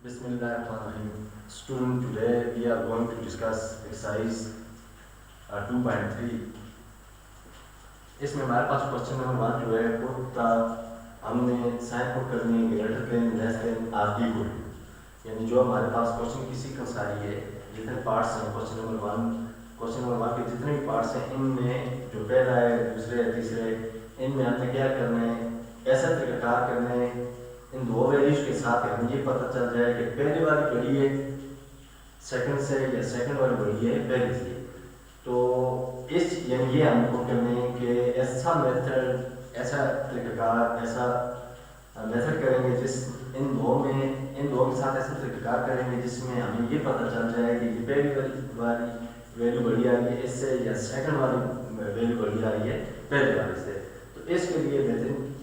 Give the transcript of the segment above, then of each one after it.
Bismillahirrahmanirrahim. Student, today we are going to discuss exercise 2.3. इसमें हमारे पास question number 1 जो है पुट था, हमने साइन पुट करनी है greater than less than or equal, यानी जो हमारे पास क्वेश्चन की सीक्वेंस आ रही है, जितने पार्ट्स हैं क्वेश्चन नंबर 1 के जितने भी पार्ट्स हैं, इनमें जो पहला है, दूसरे है, तीसरे, इनमें हमने क्या करना है, ऐसा तरीकाकार करना है इन दो वैल्यूज के साथ हमें ये पता चल जाए कि पहले वाली बड़ी है सेकंड से या सेकंड वाली बड़ी है पहले से। तो इस यानी ये हमको करने हैं कि ऐसा मेथड, ऐसा तरीकाकार, ऐसा मेथड करेंगे जिस इन दो के साथ ऐसा तरीकाकार करेंगे जिसमें हमें ये पता चल जाए कि ये पहली वाली वैल्यू बड़ी आ रही है इससे या सेकंड वाली वैल्यू बड़ी आ रही है पहले वाले से। तो इसके लिए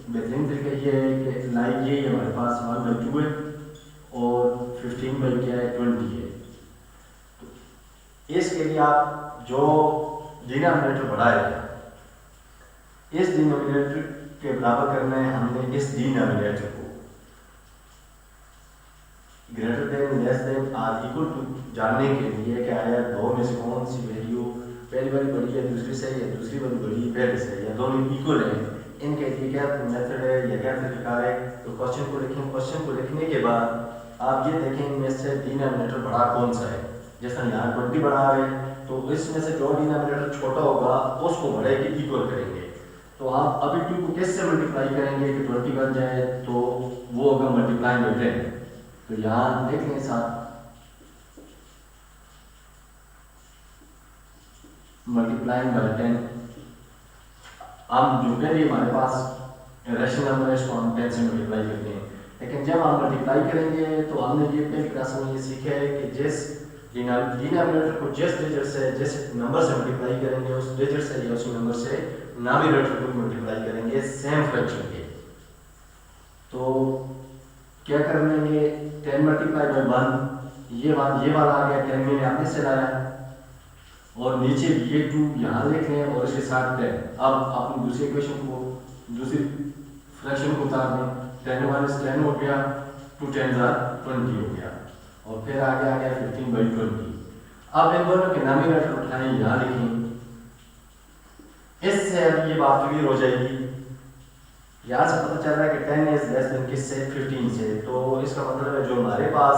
बेहतरीन तरीका ये है कि लाइक ये हमारे पास 1/2 है और 15 क्या है 20 है। तो इसके लिए आप जो डिनोमिनेटर बढ़ाएगा इस डिनोमिनेटर के बराबर करना है हमने इस डिनोमिनेटर को greater than less than or equal to जानने के लिए कि आया दो में से कौन सी वैल्यू पहली वाली बड़ी है दूसरी से या दूसरी वाली बड़ी है पहले से या दोनों इक्वल है, इनके लिए क्या मेथड है या क्या तरीका है। तो क्वेश्चन को लिखें, क्वेश्चन को लिखने के बाद आप ये देखें इनमें से डिनोमिनेटर बड़ा कौन सा है। जैसा यहाँ 20 बड़ा है तो इसमें से जो डिनोमिनेटर छोटा होगा उसको बड़े के इक्वल करेंगे। तो आप अभी 2 को किससे मल्टीप्लाई करेंगे कि 20 बन जाए, तो वो होगा मल्टीप्लाई बाय 10। तो यहाँ देख लें साथ मल्टीप्लाइंग बाय 10, हम जो पहले हमारे पास रेशनल नंबर है इसको हम 10 से मल्टीप्लाई करते हैं, लेकिन जब हम मल्टीप्लाई करेंगे तो हमने ये पहली क्लास में ये सीखा है कि जिस डिनोमिनेटर को जिस डिजिट से जिस नंबर से मल्टीप्लाई करेंगे उस डिजिट से या उस नंबर से डिनोमिनेटर को मल्टीप्लाई करेंगे सेम फ्रैक्शन के। तो क्या कर लेंगे 10 मल्टीप्लाई बाय 1, ये वाला आ गया 10 मैंने आपने से लाया और नीचे ये 2 यहाँ लिख लें और इसके साथ 10। अब अपनी दूसरी इक्वेशन को दूसरी फ्रैक्शन को उतार दें, 10 - 10 हो गया, 2 10 20 हो गया और फिर आगे आ गया 15/20। अब इन दोनों के डिनोमिनेटर उठाएं, यहाँ लिखें, इससे अब ये बात क्लियर हो जाएगी। यहाँ से पता चल रहा है कि 10 इज लेस देन किससे 15 से। तो इसका मतलब है जो हमारे पास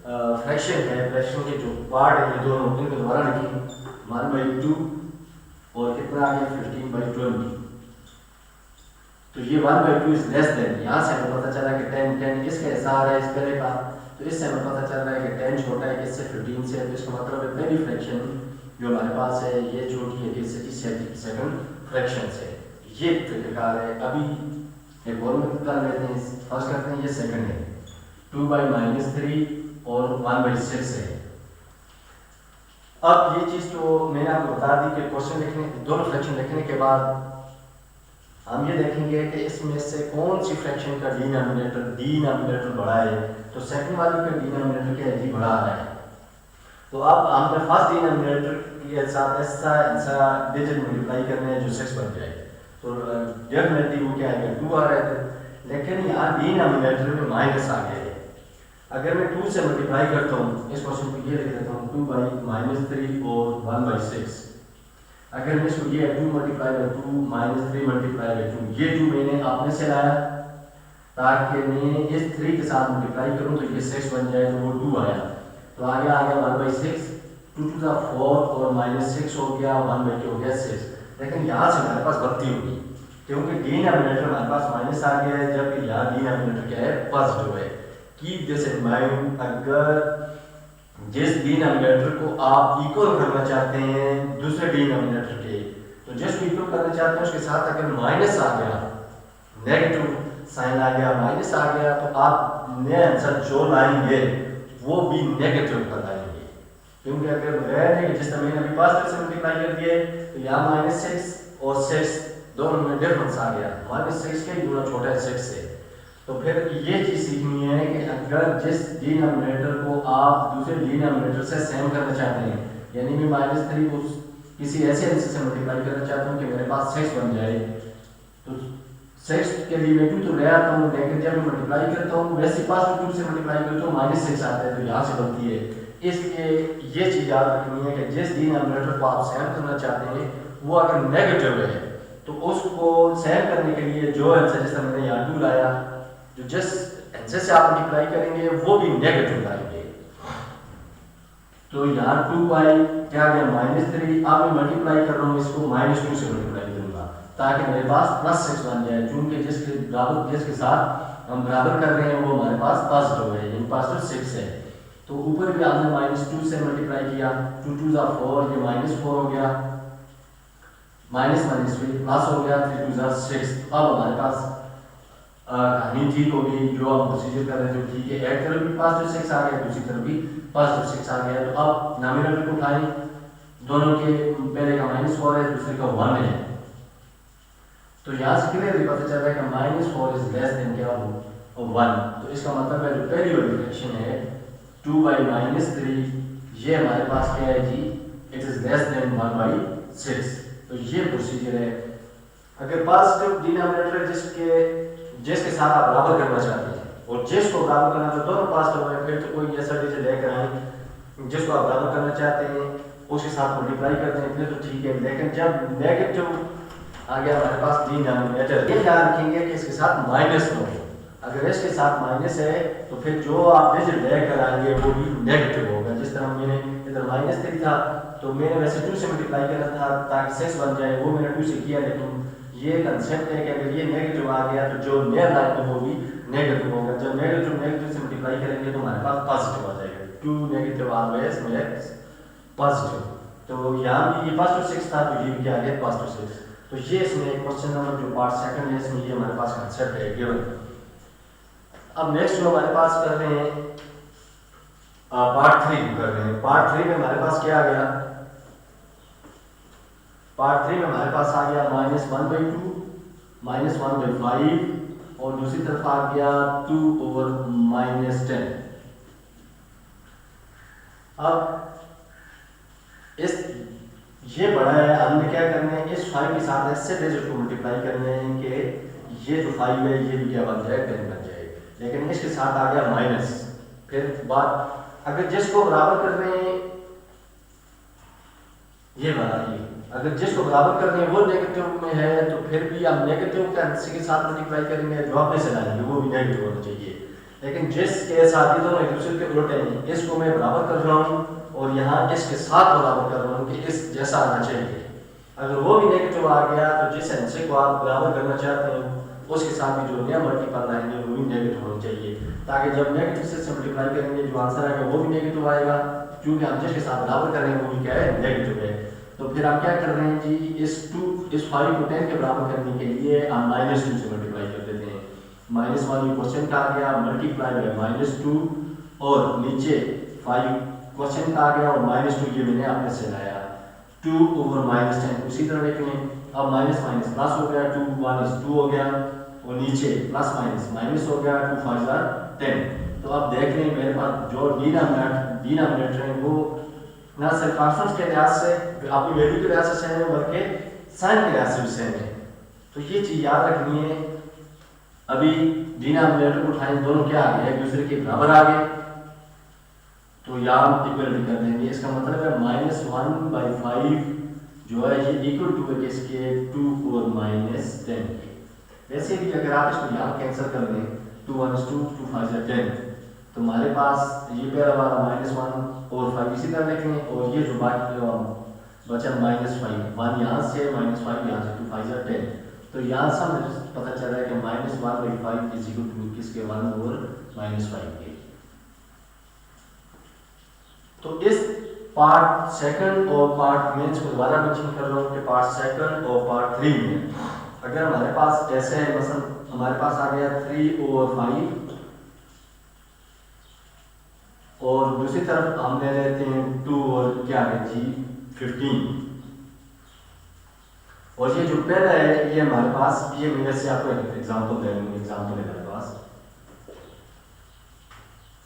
फ्रैक्शन है, फ्रैक्शन के जो पार्ट है ये दोनों इनको दोबारा लिखें 1/2 और कितना आ गया 15/20। तो ये 1/2 इज लेस देन, यहाँ से हमें पता चला कि 10 इसका हिस्सा आ रहा है इस पहले का, तो इससे हमें पता चल रहा है कि 10 छोटा है किससे 15 से। तो इसका मतलब है पहली फ्रैक्शन जो हमारे पास है ये छोटी है किससे सेकंड फ्रैक्शन से। ये तरीकाकार है। अभी एक और में कर लेते हैं, फर्स्ट करते हैं, ये सेकंड है 2/-3 और 1/6 है। अब ये चीज तो मैंने आपको बता दी कि क्वेश्चन लिखने दोनों फ्रैक्शन लिखने के बाद हम ये देखेंगे कि इसमें से कौन सी फ्रैक्शन का डिनोमिनेटर बड़ा है। तो सेकंड वाली का डिनोमिनेटर क्या है, बड़ा आ रहा है। तो अब हमने फर्स्ट डिनोमिनेटर के साथ ऐसा डिजिट मल्टीप्लाई करना है जो 6 बन जाए। तो डेफिनेटली वो क्या आएगा 2 आ रहा है, लेकिन यहाँ डिनोमिनेटर में माइनस आ गया है। अगर मैं 2 से मल्टीप्लाई करता हूँ, इस क्वेश्चन को ये लिख देता हूँ 2/-3 और 1/6। अगर मैं इसको ये 2 × 2 -3 × 2, ये 2 मैंने आपने से लाया ताकि मैं इस 3 के साथ मल्टीप्लाई करूँ तो ये 6 बन जाए, तो वो 2 आया। तो आगे आ गया 1/6, 2 to the 4 और -6 हो गया, 1/2 हो गया 6। लेकिन यहाँ से हमारे पास गलती होगी क्योंकि डिनोमिनेटर हमारे पास माइनस आ गया है, जबकि यहाँ डिनोमिनेटर क्या है पॉजिटिव है। कीप दिस इन माइंड, अगर जिस डिनोमिनेटर को आप इक्वल करना चाहते हैं दूसरे डिनोमिनेटर के, तो जिसको इक्वल करना चाहते हैं उसके साथ अगर माइनस आ गया, नेगेटिव साइन आ गया, माइनस आ गया, तो आप नया आंसर जो लाएंगे वो भी नेगेटिव का लाएंगे। क्योंकि अगर जिस तरह मैंने अभी पॉजिटिव से मल्टीप्लाई कर दिए तो यहाँ -6 और 6 दोनों में डिफरेंस आ गया, -6 के गुना छोटा है 6 से। तो फिर ये चीज सीखनी है कि अगर जिस डिनोमिनेटर को आप दूसरे डिनोमिनेटर से सेम करना चाहते हैं, यानी मैं -3 को किसी ऐसे आंसर से मल्टीप्लाई करना चाहता हूँ कि मेरे पास 6 बन जाए, तो 6 के लिए मैं 2 तो ले आता हूँ, लेकिन जब मैं मल्टीप्लाई करता हूँ वैसे पॉजिटिव 2 से मल्टीप्लाई करता हूँ -6 आता है, तो यहाँ से बनती है। इसलिए ये चीज़ याद रखनी है कि जिस डिनोमिनेटर को आप सहन करना चाहते हैं वो अगर नेगेटिव है तो उसको सहन करने के लिए जो आंसर जैसा मैंने यहाँ 2 लाया, जो जिस आंसर से आप मल्टीप्लाई करेंगे वो भी नेगेटिव लाएंगे। तो यहाँ 2 आई क्या गया -3। अब मैं मल्टीप्लाई कर रहा हूँ इसको -2 से मल्टीप्लाई करूँगा ताकि मेरे पास +6 बन जाए, चूंकि जिसके साथ हम बराबर कर रहे हैं वो हमारे पास पॉजिटिव है, यानी पॉजिटिव 6 है। तो ऊपर भी हमने -2 से मल्टीप्लाई किया, 2 2 ज़ा 4, ये -4 हो गया, माइनस प्लस हो गया, 3 2 ज़ा 6। तो अब हमारे पास कहानी ठीक हो गई, जो हम प्रोसीजर कर रहे थे ठीक है। एक तरफ भी पॉजिटिव 6 आ गया, दूसरी तरफ भी पॉजिटिव 6 आ गया। तो अब नॉमिनेटर को उठाएं, दोनों के पहले का -4 है, दूसरे का 1 है। तो यहाँ से क्लियरली पता चल रहा है कि -4 इज लेस देन क्या हो 1। तो इसका मतलब है जो पहली वाली फ्रैक्शन है 2/-3, ये हमारे पास क्या है जी, इट इज लेस देन 1/6। तो ये प्रोसीजर है। अगर पॉजिटिव डिनोमिनेटर जिसके साथ आप बराबर करना चाहते हैं और जिसको बराबर करना चाहते हैं दोनों पॉजिटिव है, फिर तो कोई ऐसा डिजिट लेकर आए जिसको आप बराबर करना चाहते हैं उसके साथ मल्टीप्लाई करते हैं, फिर तो ठीक है। लेकिन जब नेगेटिव आ गया हमारे पास डिनोमिनेटर, ये ध्यान रखेंगे कि इसके साथ माइनस न हो। अगर इसके साथ माइनस है तो फिर जो आप डिजिट लेकर आएंगे वो भी नेगेटिव होगा। जिस तरह मैंने इधर -3 था तो मैंने वैसे 2 से मल्टीप्लाई करना था ताकि 6 बन जाए, वो मैंने 2 से किया, लेकिन ये कंसेप्ट है कि अगर ये नेगेटिव आ गया तो जो नियर लाइन में वो भी नेगेटिव होगा। जब नेगेटिव से मल्टीप्लाई करेंगे तो हमारे पास पॉजिटिव आ जाएगा। 2 नेगेटिव ऑलवेज मेक्स पॉजिटिव। तो यहाँ भी ये पॉजिटिव 6 था तो ये भी क्या आ गया पॉजिटिव 6। तो ये इसमें क्वेश्चन नंबर जो पार्ट सेकंड है इसमें ये हमारे पास कंसेप्ट है गिवन। अब नेक्स्ट जो हमारे पास कर रहे हैं पार्ट 3 कर रहे हैं। पार्ट 3 में हमारे पास क्या आ गया, पार्ट 3 में हमारे पास आ गया -1/2, -1/5 और दूसरी तरफ आ गया 2/-10। अब इस ये बड़ा है, हमने क्या करना है इस 5 के साथ ऐसे डिजिट को मल्टीप्लाई करने हैं कि ये जो 5 है ये भी क्या बन जाए 10 बन जाए। लेकिन इसके साथ आ गया माइनस। फिर बात अगर जिसको बराबर कर रहे हैं ये बनाइए, अगर जिसको बराबर कर रहे हैं वो नेगेटिव में है तो फिर भी हम नेगेटिव के अंश के साथ मल्टीप्लाई करेंगे, जो आपने से लाएंगे वो भी नेगेटिव होना चाहिए। लेकिन जिसके साथ ये दोनों एक दूसरे के उल्टे हैं, इसको मैं बराबर कर रहा हूँ और यहाँ इसके साथ बराबर कर रहा हूँ कि इस जैसा आना चाहिए। अगर वो भी नेगेटिव आ गया तो जिस अंश को आप बराबर करना चाहते हैं उसके साथ भी जो नया मल्टीपल आएंगे वो भी नेगेटिव होना चाहिए, ताकि जब नेगेटिव से मल्टीप्लाई करेंगे जो आंसर आएगा वो भी नेगेटिव आएगा, क्योंकि हम जिसके साथ बराबर कर रहे हैं वो भी क्या है नेगेटिव है। तो फिर हम क्या कर रहे हैं जी, इस 5 को 10 के बराबर करने के लिए हम -2 से मल्टीप्लाई कर देते हैं। -1 क्वेश्चन का आ गया मल्टीप्लाई बाय -2 और नीचे 5 क्वेश्चन का आ गया और -2 ये मैंने आपने से लाया 2/-10। उसी तरह देखें अब माइनस माइनस प्लस हो गया, 2 1 is 2 हो गया और नीचे प्लस माइनस माइनस हो गया, 2 5 are 10। तो अब देख रहे हैं मेरे पास जो डिनोमिनेटर है वो ना सिर्फ फ्रैक्शंस के लिहाज से अपनी वैल्यू के लिहाज से सेम है बल्कि साइन के लिहाज से भी सेम है। तो ये चीज़ याद रखनी है। अभी डिनोमिनेटर को उठाएं, दोनों क्या आ गए एक दूसरे के बराबर आ गए, तो यहाँ इक्वलिटी कर देंगे। इसका मतलब है -1/5 जो है ये इक्वल टू है इसके 2 और -10 के। वैसे भी अगर आप इसको यहाँ कैंसिल कर दें 2 1 is 2 2 5 are 10 तो हमारे पास ये पहला वाला -1 और 5 इसी तरह लिखेंगे और ये जो बाकी बचा -5 1 यहाँ से -5 यहाँ से 2 5 are 10। तो यहाँ से हमें पता चल रहा है कि -1/5 इज इक्वल टू किसके 1 और -5 के। तो इस पार्ट सेकंड और पार्ट में इसको दोबारा मेंशन कर रहा हूँ कि पार्ट सेकंड और पार्ट 3 में अगर हमारे पास ऐसे है, मसलन हमारे पास आ गया 3 और 5 और दूसरी तरफ हम ले लेते हैं 2 और क्या है जी 15। और ये जो पहला है ये हमारे पास ये मैं से आपको एक एग्जांपल दे दूंगा। एग्जांपल है मेरे पास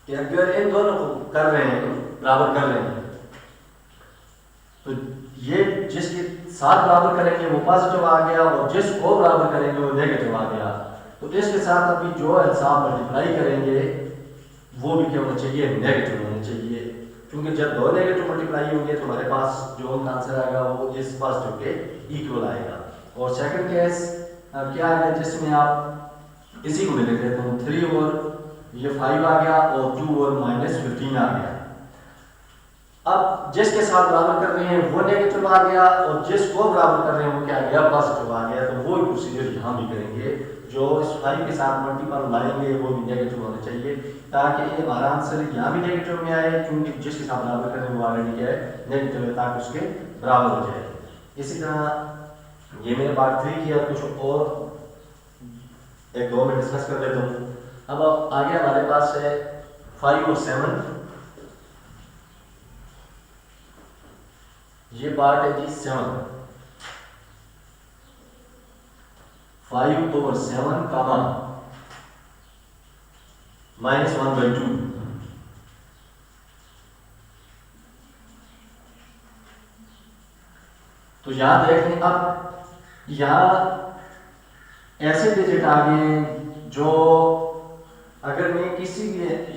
कि अगर इन दोनों को कर रहे हैं बराबर कर रहे हैं तो ये जिसके साथ बराबर करेंगे वो पॉजिटिव आ गया और जिसको बराबर करेंगे वो नेगेटिव आ गया। तो इसके साथ अभी जो हिसाब मल्टीप्लाई करेंगे वो भी क्या होना चाहिए, नेगेटिव होना चाहिए, क्योंकि जब दो नेगेटिव मल्टीप्लाई होंगे तो हमारे पास जो आंसर आएगा वो इस पॉजिटिव के इक्वल आएगा। और सेकंड केस क्या है जिसमें आप इसी को लिख देते हैं 3 और ये 5 आ गया और 2 और -15 आ गया। अब जिसके साथ बराबर कर रहे हैं वो नेगेटिव आ गया और जिसको बराबर कर रहे हैं वो क्या आ गया, पॉजिटिव आ गया। तो वो प्रोसीजर यहाँ भी करेंगे, जो इस 5 के साथ मल्टीपल लाएंगे वो भी नेगेटिव होना चाहिए ताकि ये हमारा आंसर यहाँ भी नेगेटिव में आए, क्योंकि जिसके साथ बराबर कर रहे हैं वो ऑलरेडी क्या है, नेगेटिव है, ताकि उसके बराबर हो जाए। इसी तरह ये मैंने पार्ट 3 किया, कुछ और 1-2 में डिस्कस कर लेता हूँ। अब आगे हमारे पास है 5 और 7, ये पार्ट है जी 7, 5 over 7 कामा -1/2। तो यहां देख लें, अब यहां ऐसे डिजिट आ गए जो अगर मैं किसी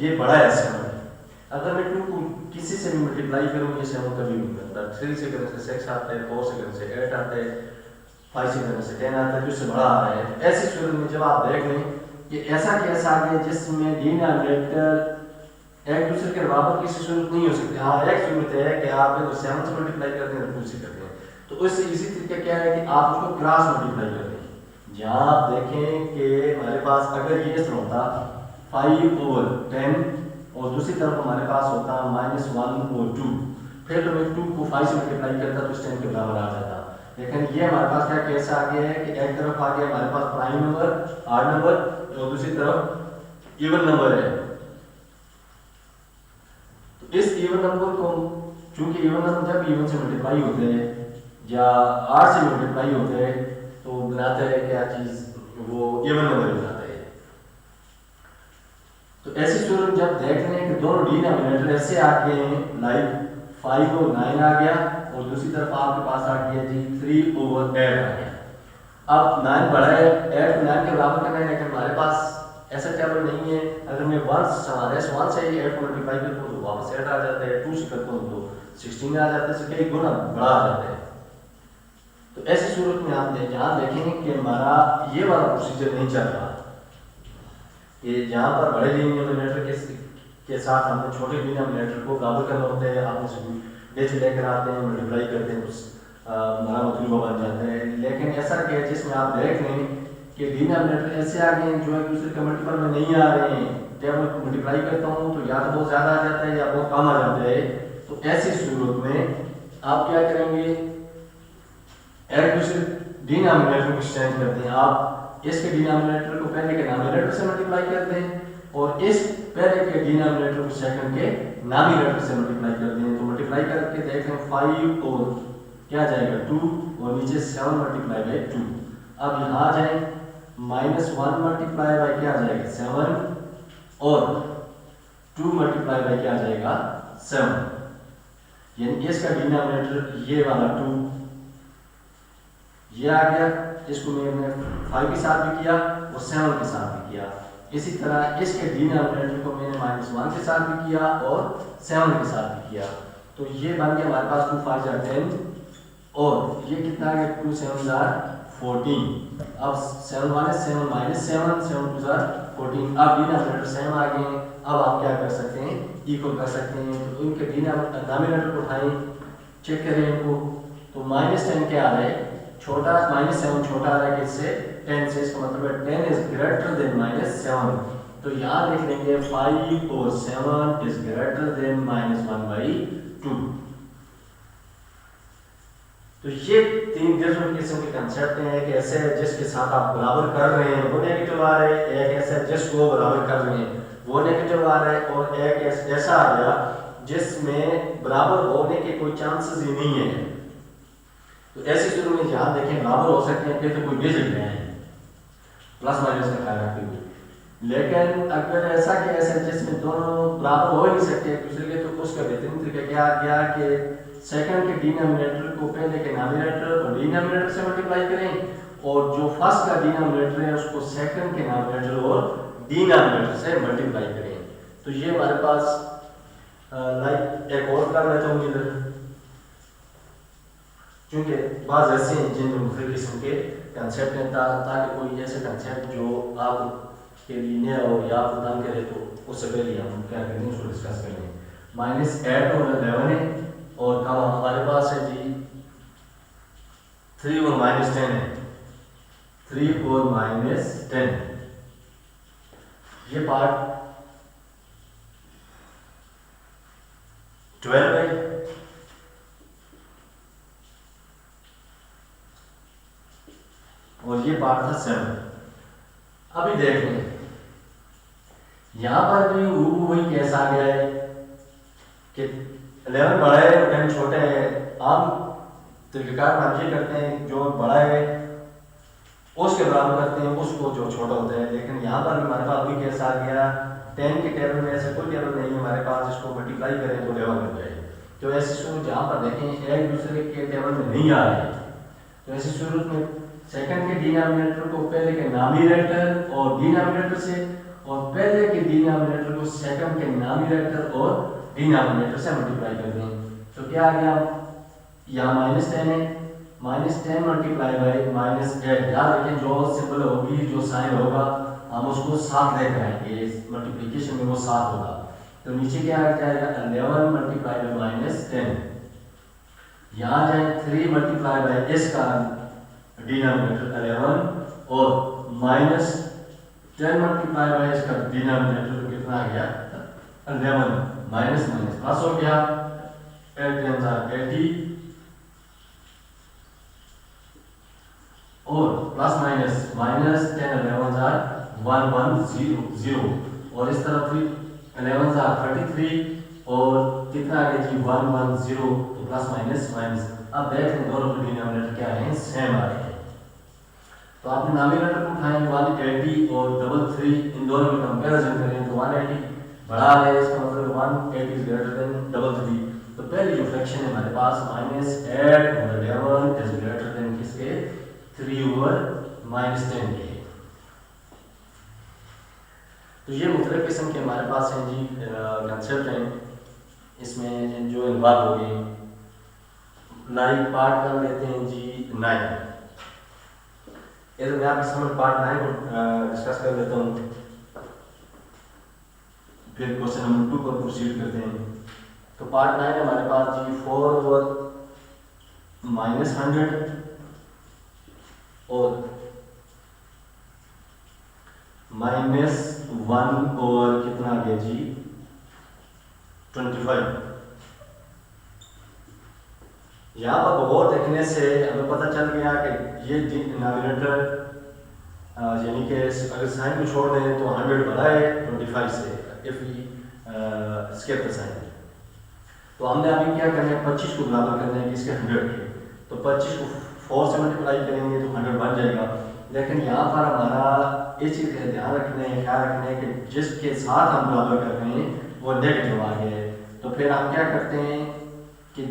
ये बड़ा है 7, अगर मैं 2 को किसी से भी मल्टीप्लाई करूँ ये 7 कभी नहीं बनता। 3 से करने से 6 आता है, 4 से करने से 8 आता है, 5 से करने से 10 आता है, जिससे बड़ा आ रहा है। ऐसी सूरत में जब आप देख लें कि ऐसा केस आ गया जिसमें डिनोमिनेटर एक दूसरे के बराबर किसी सूरत नहीं हो सकती। हाँ, एक सूरत है कि आप अगर 7 से मल्टीप्लाई करते हैं तो 2 से करते हैं, तो उससे इसी तरीका क्या है कि आप उसको क्रॉस मल्टीप्लाई करते हैं। जहाँ आप देखें कि हमारे पास अगर ये होता 5 over 10 और दूसरी तरफ हमारे पास होता -1 over 2, फिर तो मैं 2 को 5 से मल्टीप्लाई करता तो 10 के बराबर आ जाता। लेकिन ये हमारे पास क्या केस आ गया है कि एक तरफ आ गया हमारे पास प्राइम नंबर, ऑड नंबर, और दूसरी तरफ इवन नंबर है। तो इस इवन नंबर को, चूंकि इवन नंबर जब इवन से मल्टीप्लाई होते हैं या आठ से मल्टीप्लाई होते हैं तो बनाते हैं क्या चीज, वो इवन नंबर बनाते हैं। तो ऐसी सूरत जब देख रहे हैं कि दोनों डिनोमिनेटर ऐसे आ गए हैं, लाइक 5 और 9 आ गया और दूसरी तरफ आपके पास आ गया जी 3 over 8 आ गया। अब 9 बड़ा है, 8 को 9 के बराबर करना है, लेकिन हमारे पास ऐसा टेबल नहीं है। अगर मैं 1 से 8 को मल्टीप्लाई करता हूँ तो वापस 8 आ जाता है, 2 से करता हूँ तो 16 आ जाता है, इससे कई गुना बड़ा आ जाता है। तो ऐसी सूरत में आप यहाँ देखेंगे कि हमारा ये वाला प्रोसीजर नहीं चल रहा, कि जहाँ पर बड़े डिनोमिनेटर के साथ हमने छोटे डिनोमिनेटर को बराबर करना होता है, आप उसमें बेच लेकर आते हैं, मल्टीप्लाई करते हैं, हमारा मतलूबा बन जाता है। लेकिन ऐसा क्या है जिसमें आप देख लें कि डिनोमिनेटर ऐसे आ गए जो एक दूसरे के मल्टीपल में नहीं आ रहे हैं, जब मैं मल्टीप्लाई करता हूँ तो या तो बहुत ज़्यादा आ जाता है या बहुत कम आ जाता है। तो ऐसी सूरत में आप क्या करेंगे, एक दूसरे डिनोमिनेटर को एक्सचेंज करते हैं। आप इसके डिनोमिनेटर को पहले के डिनोमिनेटर से मल्टीप्लाई करते हैं और इस पहले के डिनोमिनेटर को सेकंड के डिनोमिनेटर से मल्टीप्लाई करते हैं। तो मल्टीप्लाई करके देखें 5 और क्या जाएगा 2 और नीचे 7 मल्टीप्लाई बाय 2। अब यहाँ आ जाए -1 मल्टीप्लाई बाय क्या आ जाएगा 7 और 2 मल्टीप्लाई बाय क्या आ जाएगा 7, यानी इसका डिनोमिनेटर ये वाला 2 ये आ गया। इसको मैंने 5 के साथ भी किया और 7 के साथ भी किया। इसी तरह इसके डिनोमिनेटर को मैंने -1 के साथ भी किया और 7 के साथ भी किया। तो ये बन गया हमारे पास 2 5 are 10 और ये कितना आ गया 2 7 are 14। अब 7 1 is 7 - 7 7 2 are 14। अब डिनोमिनेटर सेम आ गए। अब आप क्या कर सकते हैं, इक्वल कर सकते हैं। तो इनके डिनोमिनेटर को उठाएं, चेक करें इनको। तो -10 क्या आ रहा है, छोटा -7 छोटा आ रहा है किससे 10 से, इसका मतलब है 10 is greater than -7। तो यहाँ लिख लेंगे 5 और 7 is greater than -1/2। तो ये 3 डिफरेंट किस्म के कंसेप्ट हैं कि ऐसे जिसके साथ आप बराबर कर रहे हैं वो नेगेटिव आ रहा है, एक ऐसा जिसको बराबर कर रहे हैं वो नेगेटिव आ रहा है, और एक ऐसा आ गया जिसमें बराबर होने के कोई चांसेस ही नहीं है। तो ऐसी सूरत में यहाँ देखें बराबर हो सकते हैं, फिर तो कोई डिजिट नहीं है प्लस माइनस का ख्याल रखते हुए। लेकिन अगर ऐसा कि ऐसा जिसमें दोनों बराबर हो ही नहीं सकते एक दूसरे के, तो उसका बेहतरीन तरीका क्या गया कि सेकंड के डिनोमिनेटर को पहले के नॉमिनेटर और डिनोमिनेटर से मल्टीप्लाई करें और जो फर्स्ट का डिनोमिनेटर है उसको सेकंड के नॉमिनेटर और डिनोमिनेटर से मल्टीप्लाई करें। तो ये हमारे पास लाइक एक और कर लेता हूँ इधर, क्योंकि बाज़ ऐसे हैं जिनमें मुख्तलिफ किस्म के कंसेप्ट हैं, ताकि कोई ऐसे कंसेप्ट जो आपके लिए नया हो या आपको तंग करे तो उससे पहले हम क्या करेंगे उसको डिस्कस करेंगे। -8 और 11 है और कब हमारे पास है जी 3 और -10 है, 3 और -10 ये पार्ट 12 है और ये पार्ट था 7। अभी देख लें यहाँ पर भी वही केस आ गया है कि 11 बड़ा है और 10 छोटा है। आम तरीक़ाकार हम ये करते हैं जो बड़ा है उसके बराबर करते हैं उसको जो छोटा होता है, लेकिन यहाँ पर भी हमारे पास वही केस आ गया 10 के टेबल में ऐसे कोई टेबल नहीं है हमारे पास जिसको मल्टीप्लाई करें तो 11 बन जाए। तो ऐसी सूरत जहाँ पर देखें एक दूसरे के टेबल में नहीं आ रहे, तो ऐसी सूरत में सेकंड के डिनोमिनेटर को पहले के नॉमिनेटर और डिनोमिनेटर से और पहले के डिनोमिनेटर को सेकंड के नॉमिनेटर और डिनोमिनेटर से मल्टीप्लाई कर दें। तो क्या आ गया, यहाँ -10 है, -10 मल्टीप्लाई बाई -8। याद रखें जो सिंबल होगी जो साइन होगा हम उसको साथ लेकर आएंगे, मल्टीप्लिकेशन में वो साथ होगा। तो नीचे क्या आ जाएगा 11 मल्टीप्लाई बाई -10। यहाँ जाए 3 मल्टीप्लाई बाई इसका डिनोमिनेटर 11 और -10 मल्टीप्लाई बाई इसका डिनोमिनेटर कितना आ गया 11 माइनस प्लस हो गया 80 और प्लस माइनस 10 110 और इस तरफ 11 33 और कितना आ गया जी 110 तो प्लस माइनस। अब देख लें दोनों के डिनोमिनेटर क्या है सेम आ रहे हैं। तो आपने नॉमिनेटर को उठाएं 180 और 33 इन दोनों में कंपैरिजन करें तो 180 बड़ा है, इसका मतलब 180 इज ग्रेटर देन 33। तो पहली जो फ्रैक्शन है हमारे पास -8 और 11 इज ग्रेटर देन किसके 3 ओवर -10 के। तो ये मुख्तलिफ किस्म के हमारे पास हैं जी कंसेप्ट हैं, इसमें जो इन्वॉल्व हो गए। लाइक पार्ट कर लेते हैं जी 9। ये तो मैं आपके समझ पार्ट 9 को डिस्कस कर लेता हूँ, फिर क्वेश्चन नंबर 2 पर प्रोसीड करते हैं। तो पार्ट 9 हमारे पास जी 4 ओवर -100 और -1 और कितना आ गया जी 25। यहाँ पर गौर देखने से हमें पता चल गया कि ये डिनोमिनेटर यानी कि अगर साइन को छोड़ दें तो 100 बड़ा है 25 से if we escape the sign. तो हमने अभी क्या करना है 25 को बराबर करना है किसके 100 के। तो 25 को 4 से मल्टीप्लाई करेंगे तो 100 बन जाएगा। लेकिन यहाँ पर हमारा इस चीज़ का ध्यान रखना है, ख्याल रखना है कि जिसके साथ हम बराबर कर रहे हैं वो नेगेटिव आ गया है। तो फिर हम क्या करते हैं कि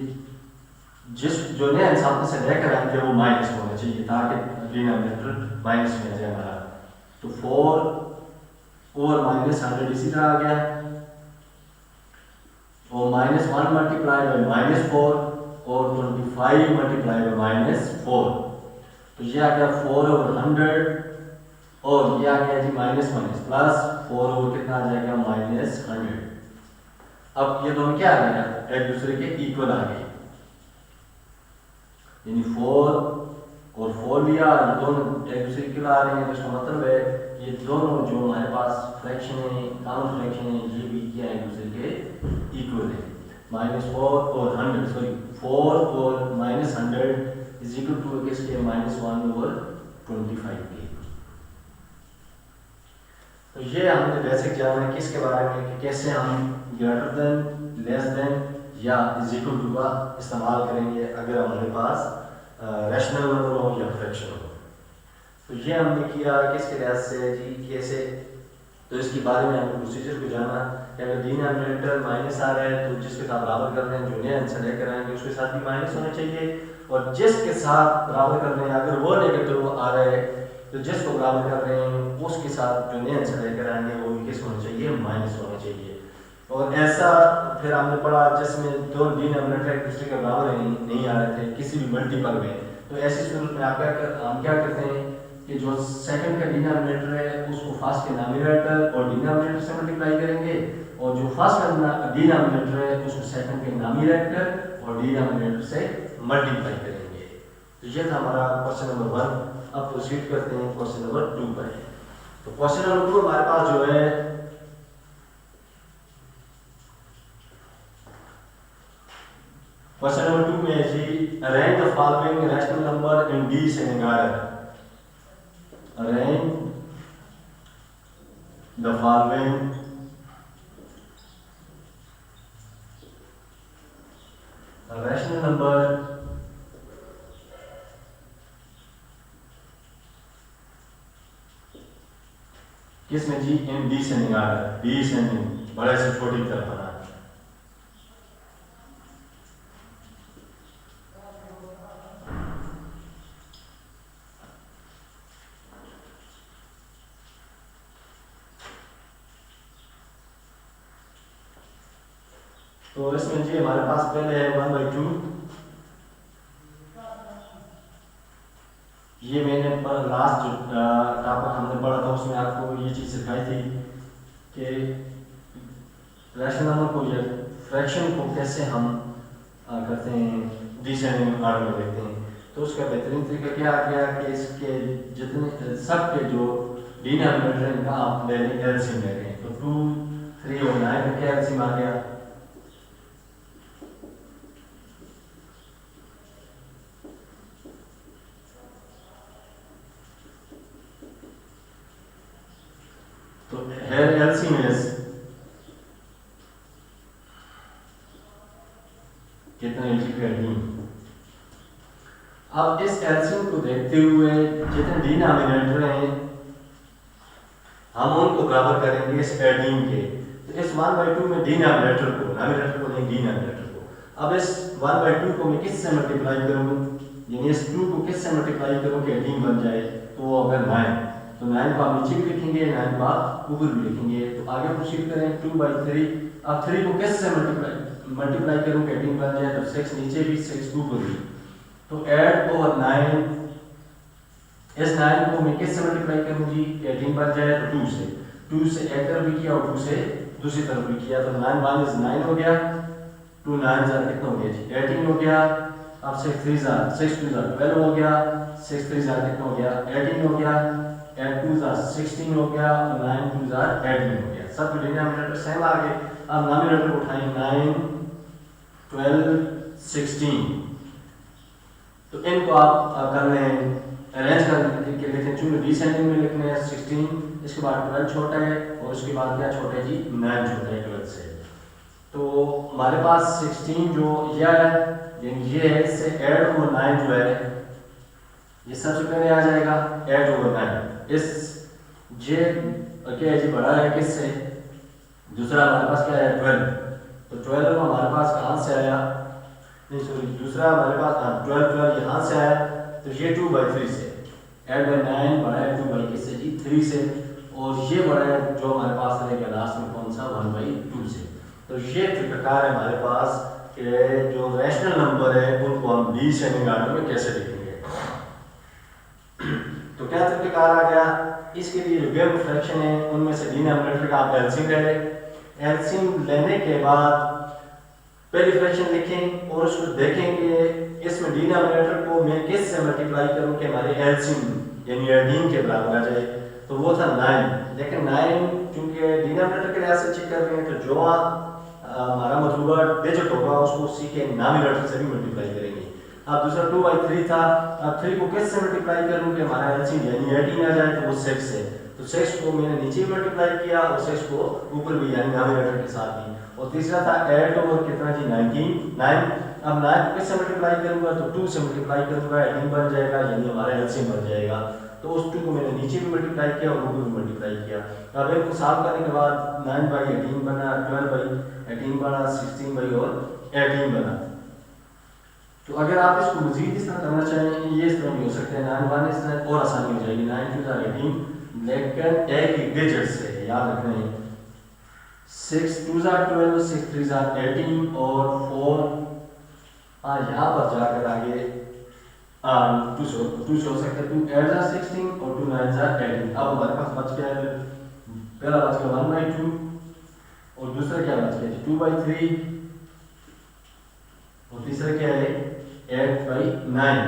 जिस जो नया इंसान से लेकर आएंगे वो माइनस होना चाहिए ताकि डिनोमिनेटर माइनस में आ जाए हमारा। तो 4 और -100 इसी तरह आ गया और -1 मल्टीप्लाई बाई -4 और 25 मल्टीप्लाई बाई -4। तो ये आ गया 4 ओवर 100 और ये आ गया जी माइनस प्लस 4 ओवर कितना आ जाएगा -100। अब ये दोनों क्या आ गया एक दूसरे के इक्वल आ गए, यानी 4 और 4 लिया, ये दोनों एक दूसरे के आ रहे हैं। तो इसका मतलब है ये दोनों जो हमारे पास फ्रैक्शन है कॉमन फ्रैक्शन है ये भी क्या है एक दूसरे के इक्वल है। -4 और 100 सॉरी 4 और -100 इज इक्वल टू किसके -1 ओवर 25 के। तो ये हमने बेसिक जाना है किसके बारे में कि कैसे हम ग्रेटर देन लेस देन या इज इक्वल टू का इस्तेमाल करेंगे अगर हमारे पास रैशनल नंबर हो या फ्रैक्शन हो। तो ये हमने किया किसके लिहाज से जी कैसे। तो इसके बारे में हमें प्रोसीजर को जाना कि अगर डिनोमिनेटर माइनस आ रहा है तो जिसके साथ बराबर कर रहे हैं, जो नया आंसर लेकर आएंगे उसके साथ भी माइनस होना चाहिए, और जिसके साथ बराबर कर रहे हैं अगर वो नेगेटिव आ रहा है तो जिसको बराबर कर रहे हैं उसके साथ जो नया आंसर लेकर आएंगे वो भी किस होना चाहिए, माइनस होना चाहिए। और ऐसा फिर हमने पढ़ा जिसमें दो डिनोमिनेटर एक दूसरे के बराबर नहीं आ रहे थे किसी भी मल्टीपल में, तो ऐसी सूरत में हम क्या करते हैं कि जो सेकंड का डिनोमिनेटर है उसको फर्स्ट के नॉमिनेटर और डिनोमिनेटर से मल्टीप्लाई करेंगे, और जो फर्स्ट का डिनोमिनेटर है उसको सेकंड के नॉमिनेटर और डिनोमिनेटर से मल्टीप्लाई करेंगे। तो ये था हमारा क्वेश्चन नंबर 1। अब प्रोसीड करते हैं क्वेश्चन नंबर 2 पर। तो क्वेश्चन नंबर 2 हमारे पास जो है क्वेश्चन नंबर 2 में है जी arrange the following rational number in descending order. Arrange the following rational number किसमें जी, इन डिसेंडिंग ऑर्डर, डिसेंडिंग बड़े से छोटी की तरफ आना। तो इसमें जी हमारे पास पहले है 1/2। ये मैंने लास्ट जो टॉपिक हमने पढ़ा था उसमें आपको ये चीज़ सिखाई थी कि रैशनल नंबर को या फ्रैक्शन को कैसे हम करते हैं, डिसेंडिंग ऑर्डर में देखते हैं। तो उसका बेहतरीन तरीका क्या आ गया कि इसके जितने सब के जो डिनोमिनेटर हैं इनका आप ले लें, एलसीएम ले लें। तो 2, 3 और 9 का क्या एलसीएम आ गया, तो here LCM is कितना इंटीग्रेटिंग। अब इस LCM को देखते हुए जितने डिनोमिनेटर हैं हम उनको बराबर करेंगे इस एडिंग के। तो इस 1/2 में डिनोमिनेटर को, नॉमिनेटर को नहीं, डिनोमिनेटर को। अब इस 1/2 को मैं किस से मल्टीप्लाई करूँ, यानी इस 2 को किस से मल्टीप्लाई करूँ कि एडिंग बन जाए, तो वो अगर 9, तो 9 को आप नीचे भी लिखेंगे, 9 को आप ऊपर भी लिखेंगे। तो आगे प्रोसीड करें 2/3। अब 3 को किस से मल्टीप्लाई करूं कि 18 बन जाए, तो 6 नीचे भी 6 ऊपर भी। तो 8 और 9, इस 9 को मैं किस से मल्टीप्लाई करूं जी, 18 बन जाए तो 2 से। 2 से एक तरफ भी किया और 2 से दूसरी तरफ भी किया, तो 9 - 9 हो गया। 2 9 ज़ा कितना हो गया जी, 18 हो गया। अब 6 3 ज़ा 6 2 ज़ा 12 हो गया। 6 3 ज़ा कितना हो गया, 18 हो गया। 8 2 ज़ा 16 हो गया और 9 2 ज़ा 18 हो गया। सब डिनोमिनेटर सेम आ गए। अब नॉमिनेटर को उठाएं, 9 12 16। तो इनको आप कर लें अरेंज करके लिखें, चूंकि डिसेंडिंग में लिखने हैं 16, इसके बाद 12 छोटा है और उसके बाद क्या छोटा है जी, 9 छोटा है 12 से। तो हमारे पास 16 जो यह है, ये है, इससे 8 और 9 जो है ये सबसे पहले आ जाएगा 8 और 9। इस जे क्या है जी, बड़ा है किससे, दूसरा हमारे पास क्या है 12। तो 12 हमारे पास कहाँ से आया, नहीं सॉरी, दूसरा हमारे पास 12 यहाँ से आया। तो ये 2/3 से, 8/9 बड़ा है 2 किससे जी, 3 से। और ये बड़ा है जो हमारे पास रहेगा लास्ट में कौन सा, 1/2 से। तो ये तरीकाकार है हमारे पास कि जो रैशनल नंबर है उनको हम डिसेंडिंग ऑर्डर में कैसे लिखेंगे। तो क्या तरीकाकार आ गया, इसके लिए जो गिवन फ्रैक्शन है उनमें से डिनोमिनेटर का आप एलसीएम ले लें। एलसीएम लेने के बाद पहली फ्रैक्शन लिखें और उसको देखें कि इसमें डिनोमिनेटर को मैं किस से मल्टीप्लाई करूं कि हमारे एलसीएम यानी 18 के बराबर आ जाए। तो वो था 9, लेकिन 9 क्योंकि डिनोमिनेटर के लिहाज से चेक कर रहे हैं, तो जो हमारा मतलूबा डिजिट होगा उसको उसी के नॉमिनेटर से भी मल्टीप्लाई करेंगे। अब दूसरा 2/3 था। अब 3 को किस से मल्टीप्लाई करूं कि हमारा एलसीएम यानी 18 आ जाए, तो वो 6 से। तो 6 को मैंने नीचे मल्टीप्लाई किया और 6 को ऊपर भी यानी नॉमिनेटर के साथ भी। और तीसरा था 8 और कितना जी 9। अब 9 को किस से मल्टीप्लाई करूंगा, तो 2 से मल्टीप्लाई करूंगा, 18 बन जाएगा यानी हमारा एलसीएम बन जाएगा। तो उस 2 को मैंने नीचे भी मल्टीप्लाई किया और ऊपर भी मल्टीप्लाई किया। अब इनको सॉल्व करने के बाद 9/18 बना, 12/18 बना, 16 और 18 बना। तो अगर आप इसको मजीद इस तरह करना चाहें, ये इस तरह भी हो सकते हैं, 9 1 इस तरह और आसानी हो जाएगी। 9 2 18, लेकिन एक ही डिजिट से याद रखना है। 6 2 12, 6 3 18 और 4 यहाँ पर जाकर आगे 2 से हो सकते हैं। 2 8 16 और 2 9 18। अब हमारे पास बच गया है, पहला बच गया 1/2 और दूसरा क्या बच गया 2/3 और तीसरा क्या है 8/9।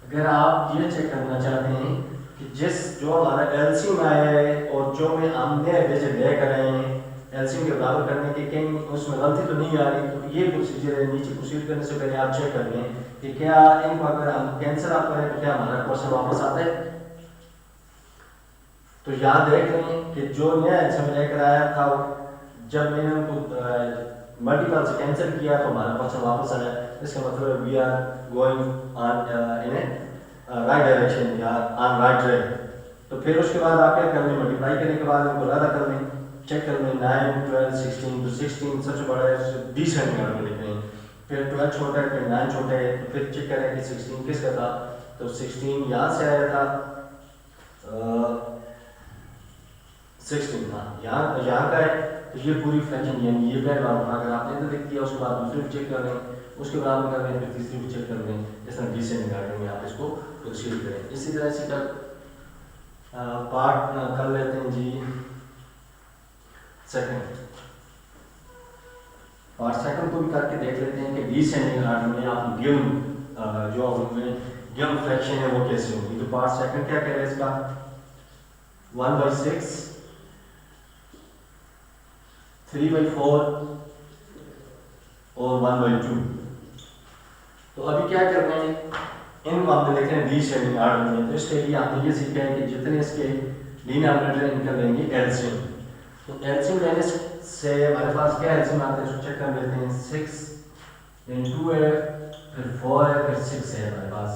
अगर आप ये चेक करना चाहते हैं कि जो हमारा एलसीएम आया है और जो में हमने डिजिट लेकर आए हैं एलसीएम के बराबर करने के कहीं उसमें गलती तो नहीं आ रही, तो ये प्रोसीजर है। नीचे प्रोसीड करने से पहले आप चेक कर लें कि क्या इनको अगर हम कैंसिल आप करें तो क्या हमारा क्वेश्चन वापस आता है। तो याद देख लें कि जो नया एलसीएम लेकर आया था जब मैंने उनको मल्टीपल से कैंसिल किया तो हमारा क्वेश्चन वापस आया। इसका मतलब we are going on in a right direction या ऑन राइट ट्रैक। तो फिर उसके बाद आप क्या कर लें, मल्टीप्लाई करने के बाद इनको रद्द कर लें, चेक कर लें 9 12 16। तो 16 सबसे बड़ा है, डिसेंडिंग ऑर्डर में लिख लें। फिर 12 छोटा है, फिर 9 छोटा है, तो फिर चेक करें कि 16 किसका था। तो 16 यहाँ से आया था, 16 हाँ यहाँ का है। तो ये पूरी फ्रैक्शन यानी ये पहला अगर आपने तो लिख दिया उसके बाद दूसरे भी चेक कर लें, उसके बाद कर लें, फिर तीसरी भी चेक कर लें। इस तरह डिसेंडिंग ऑर्डर में आप इसको प्रोसीड करें। इसी तरह से पार्ट कर लेते हैं जी सेकंड। पार्ट सेकंड को भी करके देख लेते हैं कि डिसेंडिंग ऑर्डर में आप गिवन जो हमें गिवन फ्रैक्शन है वो कैसे होगी। तो पार्ट सेकंड क्या कह रहे हैं इसका 1/6 3/4 और 1/2। तो अभी क्या करना है, इनको हमने लिखे हैं डिसेंडिंग ऑर्डर में। तो इसके लिए आपने ये सीखा है कि जितने इसके डिनोमिनेटर इनका लेंगे एलसीएम। तो एलसीएम लेने से हमारे पास क्या एलसीएम आता है उसको चेक कर लेते हैं। 6 then 2 है, फिर 4 है, फिर 6 है हमारे पास।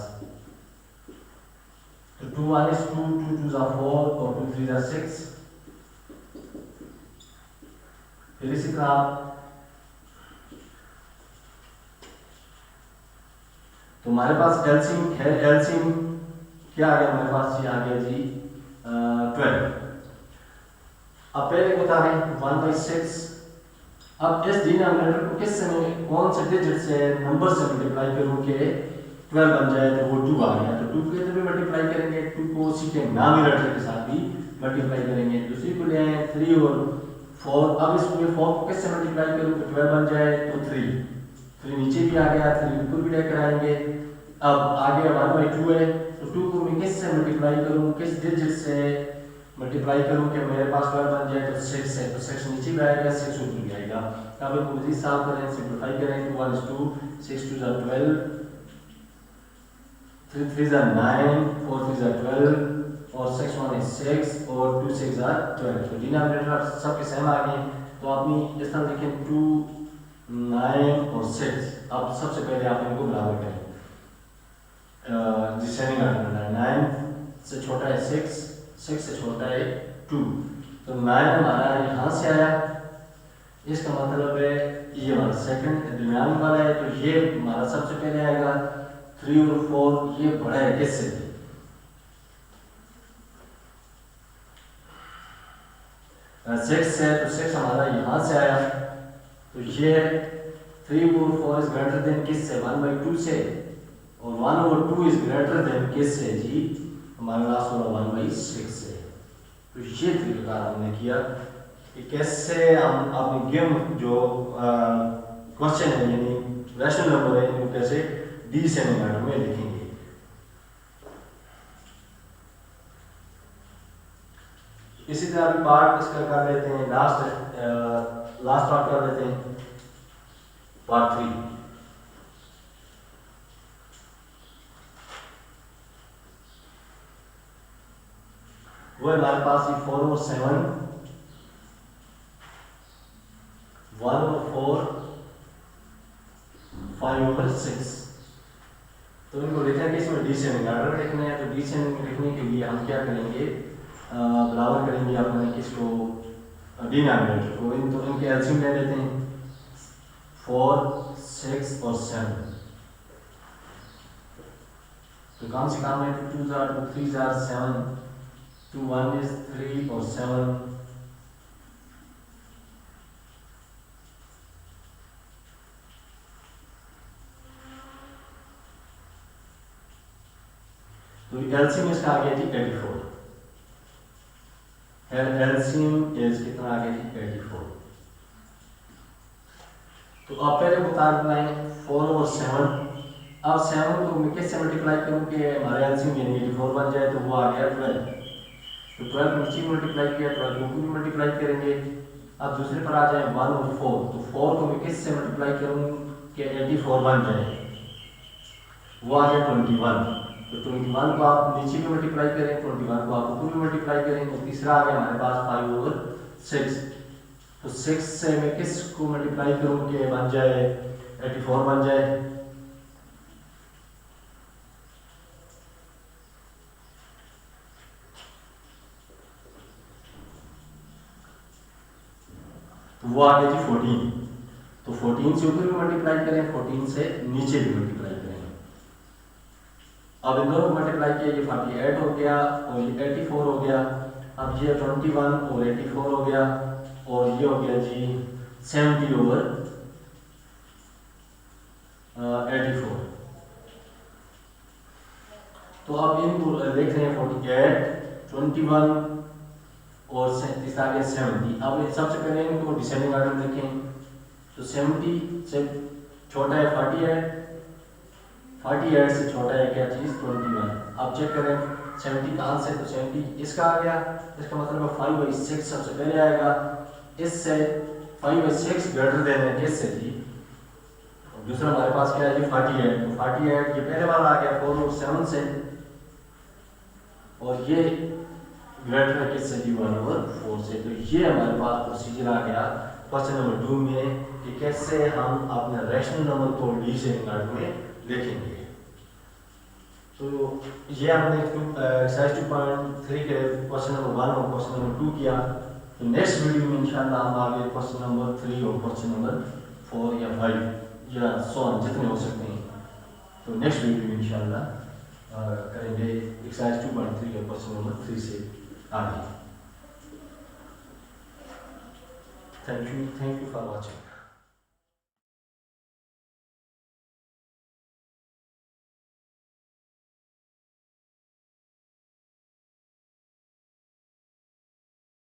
तो 2 1 is 2, 2 2 are 4 और 2 3 are 6। फिर इसी तरह तो हमारे पास एलसीएम है, एलसीएम क्या आ गया हमारे पास, ये आ गया जी 12। अब पहले बता रहे हैं 1/6। अब इस डिनोमिनेटर को किस से कौन से डिजिट से नंबर से मल्टीप्लाई करूं कि 12 बन जाए, तो वो 2 आ गया। तो 2 के इधर भी मल्टीप्लाई करेंगे, 2 को उसी के डिनोमिनेटर के साथ भी मल्टीप्लाई करेंगे। दूसरी को ले आए 3 और 4। अब इसको 4 को किससे मल्टीप्लाई करूं कि 12 बन जाए, तो 3 नीचे भी आ गया, 3 ऊपर भी लेकर आएंगे। अब आगे 1/2 है, तो 2 को मैं किससे मल्टीप्लाई करूं, किस डिजिट से मल्टीप्लाई करूं कि मेरे पास 12 बन जाए, तो 6 है। तो 6 नीचे भी आएगा, 6 ऊपर भी आएगा। अब इनको मजीद सॉल्व करें, सिंपलीफाई करें। 2 1 is 2, 6 2 are 12, 3 3 are 9, 4 3 are 12 और 6 1 is 6 और 2 6 are 12। तो डिनोमिनेटर सबके सेम आ गए। तो आपने इस तरह देखें 2 9 और 6। अब सबसे पहले आप इनको बराबर करें, डिसेंडिंग ऑर्डर में 9 से छोटा है 6, 6 से छोटा है 2। तो 9 हमारा यहाँ से आया, इसका मतलब है ये हमारा सेकंड दरमियान वाला है, तो ये हमारा सबसे पहले आएगा। 3 और 4 ये बड़ा है किससे, 6 से, तो 6 हमारा यहाँ से आया। तो ये 3 और 4 इज ग्रेटर देन किससे, 1/2 से, और 1/2 इज ग्रेटर देन किससे जी, हमारा लास्ट वाला 1/6 से। तो ये तरीका हमने किया कि कैसे हम अपने गिवन जो क्वेश्चन है यानी रैशनल नंबर है इनको कैसे डिसेंडिंग ऑर्डर में लिखेंगे। इसी तरह अभी पार्ट इसका कर लेते हैं, लास्ट पार्ट कर लेते हैं, पार्ट 3। वो हमारे पास 4 और 7, 1 और 4, 5 और 6। तो इनको देख रहे हैं कि इसमें डिसेंडिंग ऑर्डर लिखना है, तो डिसेंडिंग लिखने के लिए हम क्या करेंगे, बराबर करेंगे अपने किसको, डिनोमिनेटर को। तो इनके एलसीएम ले लेते हैं, 4, 6 और 7। तो कौन सी काम है, 2 are 2, 3 are 7, 2 1 is 3 और 7 तो एलसीएम इसका आ गया जी 84। एलसीएम इज कितना आ गया जी 84। तो अब पहले बता बनाए 4 और 7। अब 7 को मैं किससे मल्टीप्लाई करूं कि हमारे एलसीएम यानी 84 बन जाए, तो वो आ गया 12। तो 12 नीचे मल्टीप्लाई किया, 12 को भी मल्टीप्लाई करेंगे। अब दूसरे पर आ जाए 1 और 4, तो 4 को मैं किससे मल्टीप्लाई करूं कि 84 बन जाए, वो आ गया 21। तो 21 को आप नीचे भी मल्टीप्लाई करें, 21 को आप ऊपर भी मल्टीप्लाई करें, तो तीसरा आ गया हमारे पास 5 और 6। तो 6 से मैं किस को मल्टीप्लाई करूं कि बन जाए 84 बन जाए, तो वो आ गया जी 14। तो 14 से ऊपर भी मल्टीप्लाई करें, 14 से नीचे भी मल्टीप्लाई करें। अब इन दोनों को मल्टीप्लाई किया, ये 48 हो गया और ये 84 हो गया। अब ये 21 और 84 हो गया, और ये हो गया जी 70 ओवर 84। तो अब इनको देख रहे हैं 48, 21 और 37 आ गया 70। अब सबसे पहले इनको डिसेंडिंग ऑर्डर में लिखें, तो 70 से छोटा है 48, 48 से छोटा है क्या चीज़ 21। अब चेक करें 70 कहाँ से, तो 70 इसका आ गया, इसका मतलब है 5/6 सबसे पहले आएगा। इससे 5/6 ग्रेटर देन है किससे जी, दूसरा हमारे पास क्या है जी 48। तो 48 ये पहले वाला आ गया 4 और 7 से, और ये ग्रेटर है किससे जी 1 और 4 से। तो ये हमारे पास प्रोसीजर आ गया क्वेश्चन नंबर 2 में कि कैसे हम अपने रैशनल नंबर को डिसेंडिंग ऑर्डर में लिखेंगे। तो ये हमने एक्सरसाइज 2.3 के क्वेश्चन नंबर 1 और क्वेश्चन नंबर 2 किया। तो नेक्स्ट वीडियो में इंशाल्लाह हम आगे क्वेश्चन नंबर 3 और क्वेश्चन नंबर 4 या 5 या सो ऑन जितने हो सकते हैं, तो नेक्स्ट वीडियो में इंशाल्लाह करेंगे एक्सरसाइज 2.3 के क्वेश्चन नंबर 3 से आगे। Thank you for watching.